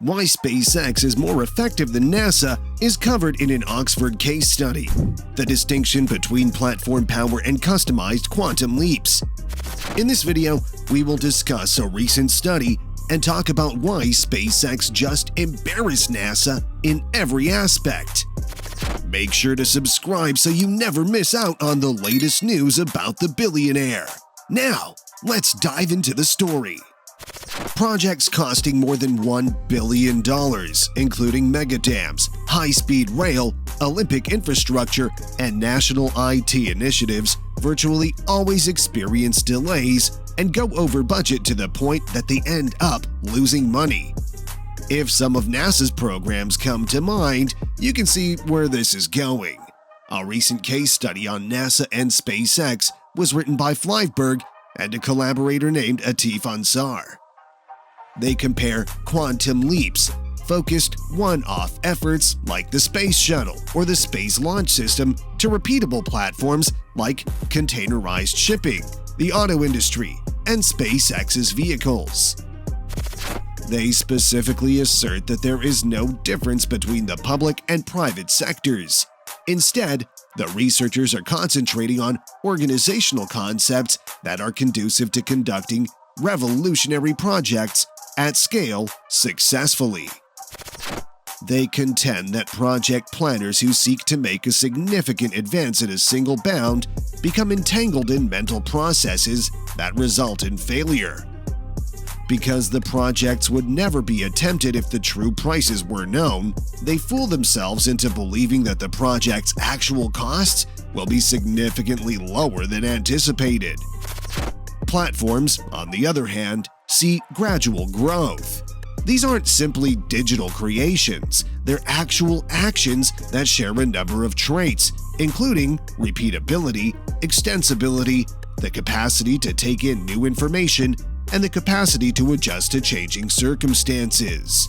Why SpaceX is more effective than NASA is covered in an Oxford case study. The distinction between platform power and customized quantum leaps. In this video, we will discuss a recent study and talk about why SpaceX just embarrassed NASA in every aspect. Make sure to subscribe so you never miss out on the latest news about the billionaire. Now, let's dive into the story. Projects costing more than $1 billion, including megadams, high-speed rail, Olympic infrastructure, and national IT initiatives, virtually always experience delays and go over budget to the point that they end up losing money. If some of NASA's programs come to mind, you can see where this is going. A recent case study on NASA and SpaceX was written by Flyvberg and a collaborator named Atif Ansar. They compare quantum leaps, focused one-off efforts like the Space Shuttle or the Space Launch System, to repeatable platforms like containerized shipping, the auto industry, and SpaceX's vehicles. They specifically assert that there is no difference between the public and private sectors. Instead, the researchers are concentrating on organizational concepts that are conducive to conducting revolutionary projects at scale successfully. They contend that project planners who seek to make a significant advance in a single bound become entangled in mental processes that result in failure. Because the projects would never be attempted if the true prices were known, they fool themselves into believing that the project's actual costs will be significantly lower than anticipated. Platforms, on the other hand, see gradual growth. These aren't simply digital creations, they're actual actions that share a number of traits, including repeatability, extensibility, the capacity to take in new information, and the capacity to adjust to changing circumstances.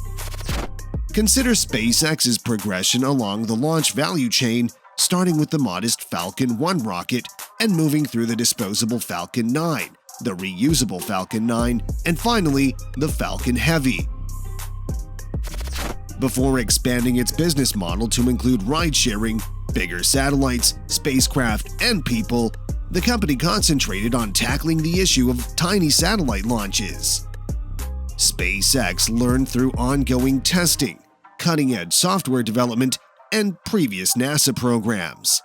Consider SpaceX's progression along the launch value chain, starting with the modest Falcon 1 rocket and moving through the disposable Falcon 9, the reusable Falcon 9, and finally, the Falcon Heavy. Before expanding its business model to include ride-sharing, bigger satellites, spacecraft, and people, the company concentrated on tackling the issue of tiny satellite launches. SpaceX learned through ongoing testing, cutting-edge software development, and previous NASA programs.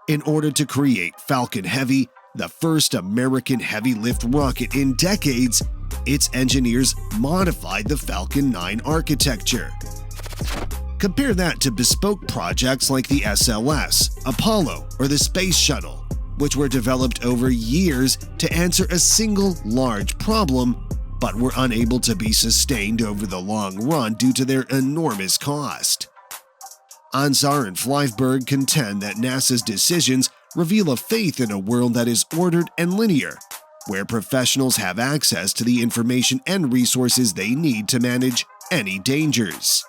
In order to create Falcon Heavy, the first American heavy-lift rocket in decades, its engineers modified the Falcon 9 architecture. Compare that to bespoke projects like the SLS, Apollo, or the Space Shuttle, which were developed over years to answer a single large problem, but were unable to be sustained over the long run due to their enormous cost. Ansar and Flyvberg contend that NASA's decisions reveal a faith in a world that is ordered and linear, where professionals have access to the information and resources they need to manage any dangers.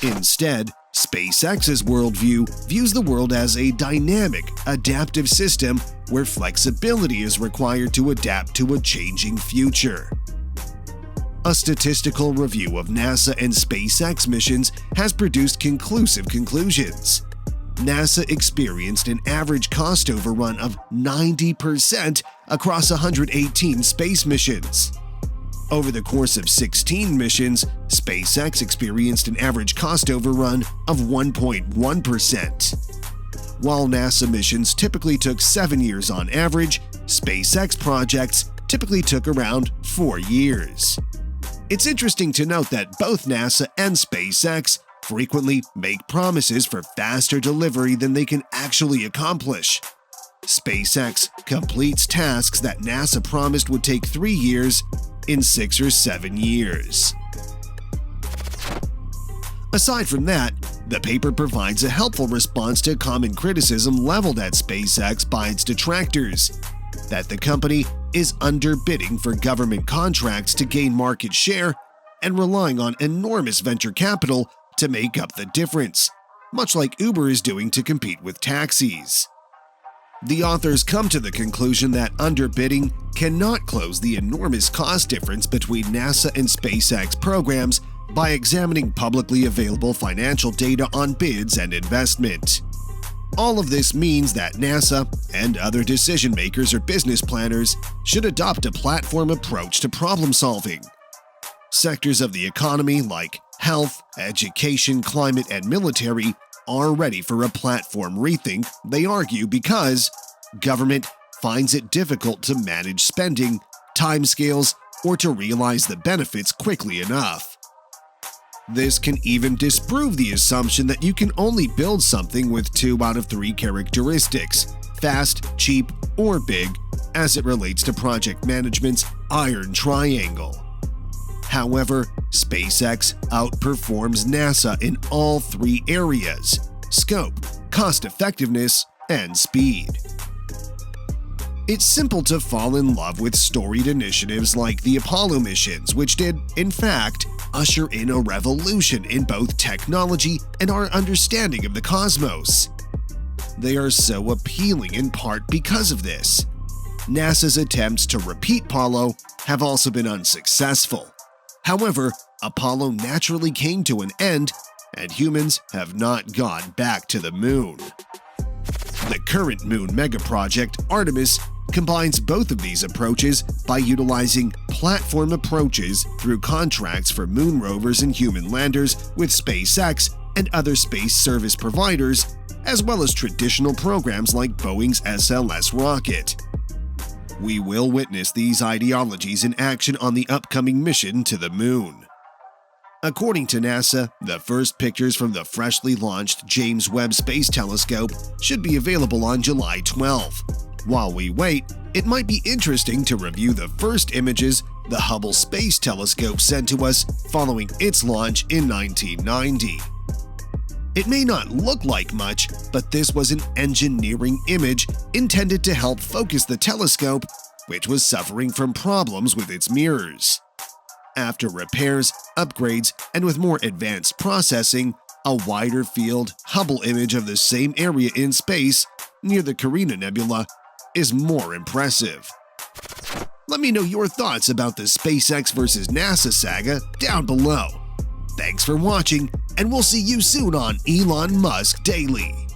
Instead, SpaceX's worldview views the world as a dynamic, adaptive system where flexibility is required to adapt to a changing future. A statistical review of NASA and SpaceX missions has produced conclusive conclusions. NASA experienced an average cost overrun of 90% across 118 space missions. Over the course of 16 missions, SpaceX experienced an average cost overrun of 1.1%. While NASA missions typically took 7 years on average, SpaceX projects typically took around 4 years. It's interesting to note that both NASA and SpaceX frequently make promises for faster delivery than they can actually accomplish. SpaceX completes tasks that NASA promised would take 3 years in 6 or 7 years. Aside from that, the paper provides a helpful response to common criticism leveled at SpaceX by its detractors, that the company is underbidding for government contracts to gain market share and relying on enormous venture capital to make up the difference, much like Uber is doing to compete with taxis. The authors come to the conclusion that underbidding cannot close the enormous cost difference between NASA and SpaceX programs by examining publicly available financial data on bids and investment. All of this means that NASA and other decision makers or business planners should adopt a platform approach to problem solving. Sectors of the economy like health, education, climate, and military are ready for a platform rethink, they argue, because government finds it difficult to manage spending, timescales, or to realize the benefits quickly enough. This can even disprove the assumption that you can only build something with 2 out of 3 characteristics – fast, cheap, or big – as it relates to project management's iron triangle. However, SpaceX outperforms NASA in all 3 areas – scope, cost-effectiveness, and speed. It's simple to fall in love with storied initiatives like the Apollo missions, which did, in fact, usher in a revolution in both technology and our understanding of the cosmos. They are so appealing in part because of this. NASA's attempts to repeat Apollo have also been unsuccessful. However, Apollo naturally came to an end, and humans have not gone back to the moon. The current moon megaproject, Artemis, combines both of these approaches by utilizing platform approaches through contracts for moon rovers and human landers with SpaceX and other space service providers, as well as traditional programs like Boeing's SLS rocket. We will witness these ideologies in action on the upcoming mission to the moon. According to NASA, the first pictures from the freshly launched James Webb Space Telescope should be available on July 12. While we wait, it might be interesting to review the first images the Hubble Space Telescope sent to us following its launch in 1990. It may not look like much, but this was an engineering image intended to help focus the telescope, which was suffering from problems with its mirrors. After repairs, upgrades, and with more advanced processing, a wider field Hubble image of the same area in space, near the Carina Nebula, is more impressive. Let me know your thoughts about the SpaceX versus NASA saga down below. Thanks for watching, and we'll see you soon on Elon Musk Daily.